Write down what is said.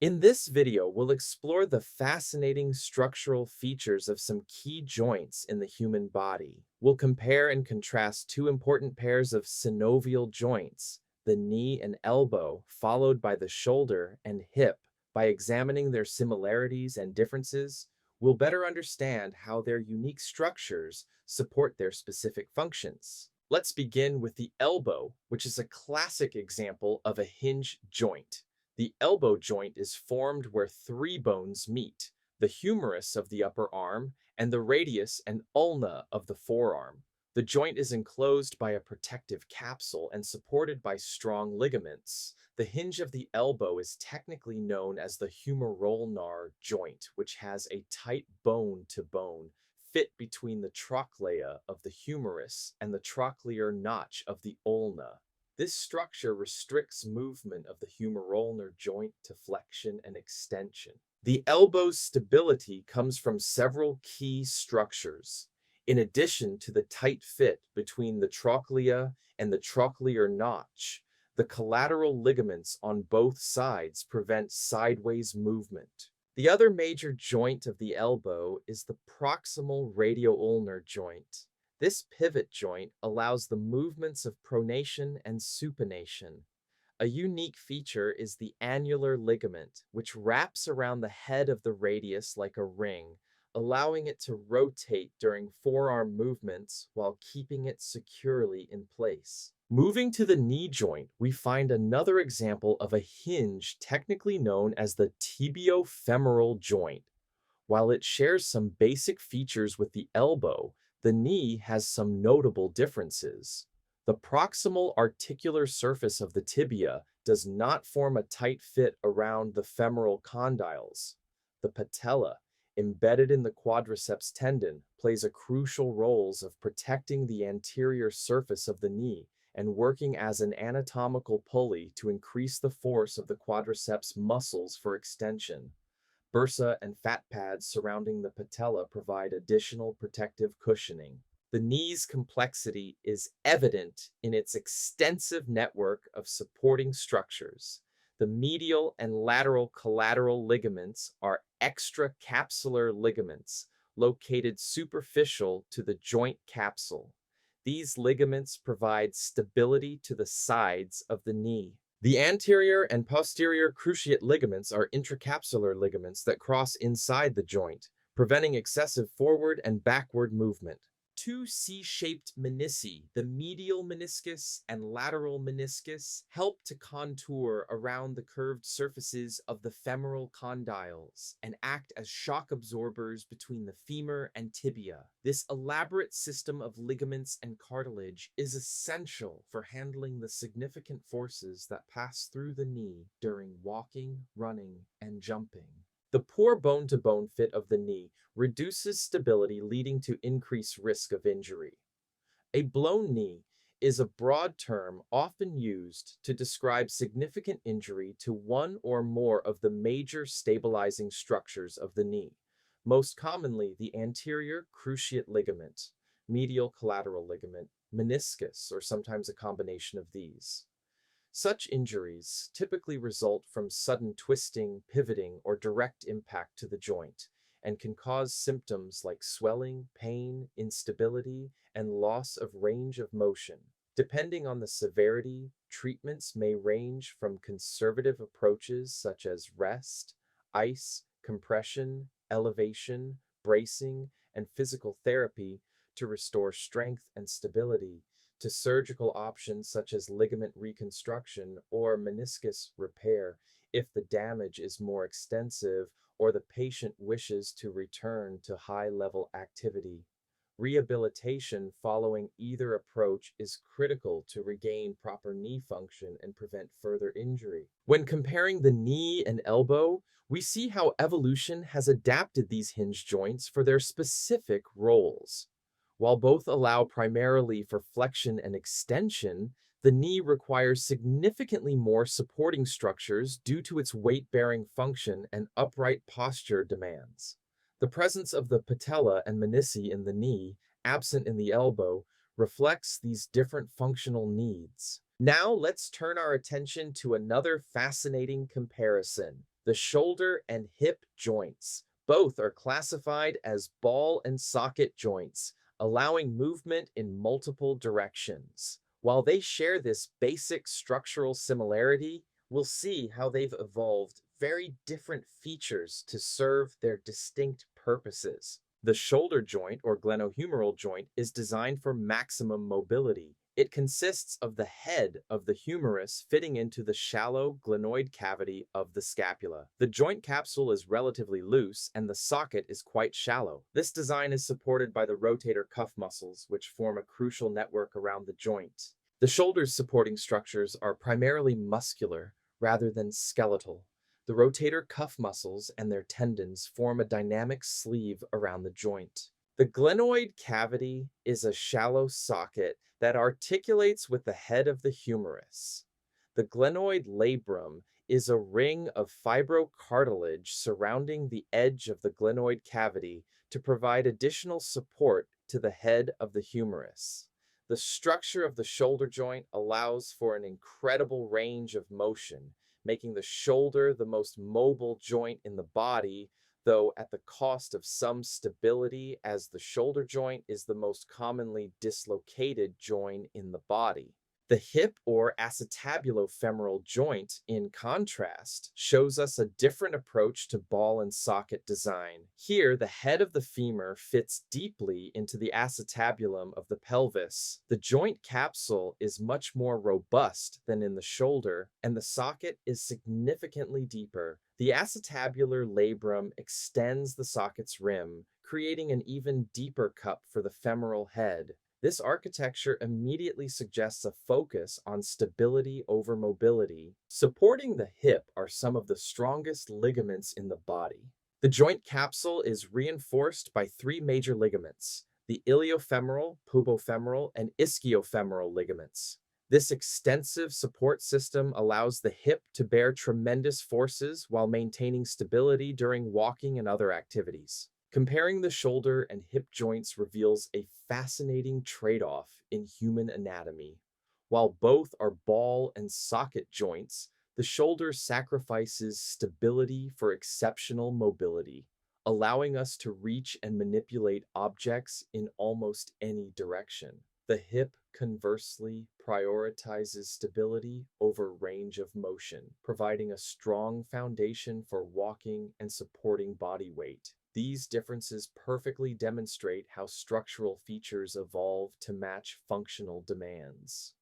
In this video, we'll explore the fascinating structural features of some key joints in the human body. We'll compare and contrast two important pairs of synovial joints, the knee and elbow, followed by the shoulder and hip. By examining their similarities and differences, we'll better understand how their unique structures support their specific functions. Let's begin with the elbow, which is a classic example of a hinge joint. The elbow joint is formed where three bones meet, the humerus of the upper arm and the radius and ulna of the forearm. The joint is enclosed by a protective capsule and supported by strong ligaments. The hinge of the elbow is technically known as the humerulnar joint, which has a tight bone-to-bone fit between the trochlea of the humerus and the trochlear notch of the ulna. This structure restricts movement of the humerulnar joint to flexion and extension. The elbow's stability comes from several key structures. In addition to the tight fit between the trochlea and the trochlear notch, the collateral ligaments on both sides prevent sideways movement. The other major joint of the elbow is the proximal radioulnar joint. This pivot joint allows the movements of pronation and supination. A unique feature is the annular ligament, which wraps around the head of the radius like a ring, allowing it to rotate during forearm movements while keeping it securely in place. Moving to the knee joint, we find another example of a hinge technically known as the tibiofemoral joint. While it shares some basic features with the elbow, the knee has some notable differences. The proximal articular surface of the tibia does not form a tight fit around the femoral condyles. The patella, embedded in the quadriceps tendon, plays a crucial role of protecting the anterior surface of the knee and working as an anatomical pulley to increase the force of the quadriceps muscles for extension. Bursa and fat pads surrounding the patella provide additional protective cushioning. The knee's complexity is evident in its extensive network of supporting structures. The medial and lateral collateral ligaments are extracapsular ligaments located superficial to the joint capsule. These ligaments provide stability to the sides of the knee. The anterior and posterior cruciate ligaments are intracapsular ligaments that cross inside the joint, preventing excessive forward and backward movement. Two C-shaped menisci, the medial meniscus and lateral meniscus, help to contour around the curved surfaces of the femoral condyles and act as shock absorbers between the femur and tibia. This elaborate system of ligaments and cartilage is essential for handling the significant forces that pass through the knee during walking, running, and jumping. The poor bone-to-bone fit of the knee reduces stability, leading to increased risk of injury. A blown knee is a broad term often used to describe significant injury to one or more of the major stabilizing structures of the knee, most commonly the anterior cruciate ligament, medial collateral ligament, meniscus, or sometimes a combination of these. Such injuries typically result from sudden twisting, pivoting, or direct impact to the joint, and can cause symptoms like swelling, pain, instability, and loss of range of motion. Depending on the severity, treatments may range from conservative approaches such as rest, ice, compression, elevation, bracing, and physical therapy to restore strength and stability, to surgical options such as ligament reconstruction or meniscus repair if the damage is more extensive or the patient wishes to return to high-level activity. Rehabilitation following either approach is critical to regain proper knee function and prevent further injury. When comparing the knee and elbow, we see how evolution has adapted these hinge joints for their specific roles. While both allow primarily for flexion and extension, the knee requires significantly more supporting structures due to its weight-bearing function and upright posture demands. The presence of the patella and menisci in the knee, absent in the elbow, reflects these different functional needs. Now let's turn our attention to another fascinating comparison: The shoulder and hip joints. Both are classified as ball and socket joints, allowing movement in multiple directions. While they share this basic structural similarity, we'll see how they've evolved very different features to serve their distinct purposes. The shoulder joint or glenohumeral joint is designed for maximum mobility. It consists of the head of the humerus fitting into the shallow glenoid cavity of the scapula. The joint capsule is relatively loose and the socket is quite shallow. This design is supported by the rotator cuff muscles, which form a crucial network around the joint. The shoulder's supporting structures are primarily muscular rather than skeletal. The rotator cuff muscles and their tendons form a dynamic sleeve around the joint. The glenoid cavity is a shallow socket that articulates with the head of the humerus. The glenoid labrum is a ring of fibrocartilage surrounding the edge of the glenoid cavity to provide additional support to the head of the humerus. The structure of the shoulder joint allows for an incredible range of motion, making the shoulder the most mobile joint in the body, though at the cost of some stability, as the shoulder joint is the most commonly dislocated joint in the body. The hip or acetabulofemoral joint, in contrast, shows us a different approach to ball and socket design. Here, the head of the femur fits deeply into the acetabulum of the pelvis. The joint capsule is much more robust than in the shoulder, and the socket is significantly deeper. The acetabular labrum extends the socket's rim, creating an even deeper cup for the femoral head. This architecture immediately suggests a focus on stability over mobility. Supporting the hip are some of the strongest ligaments in the body. The joint capsule is reinforced by three major ligaments: the iliofemoral, pubofemoral, and ischiofemoral ligaments. This extensive support system allows the hip to bear tremendous forces while maintaining stability during walking and other activities. Comparing the shoulder and hip joints reveals a fascinating trade-off in human anatomy. While both are ball and socket joints, the shoulder sacrifices stability for exceptional mobility, allowing us to reach and manipulate objects in almost any direction. The hip, conversely, prioritizes stability over range of motion, providing a strong foundation for walking and supporting body weight. These differences perfectly demonstrate how structural features evolve to match functional demands.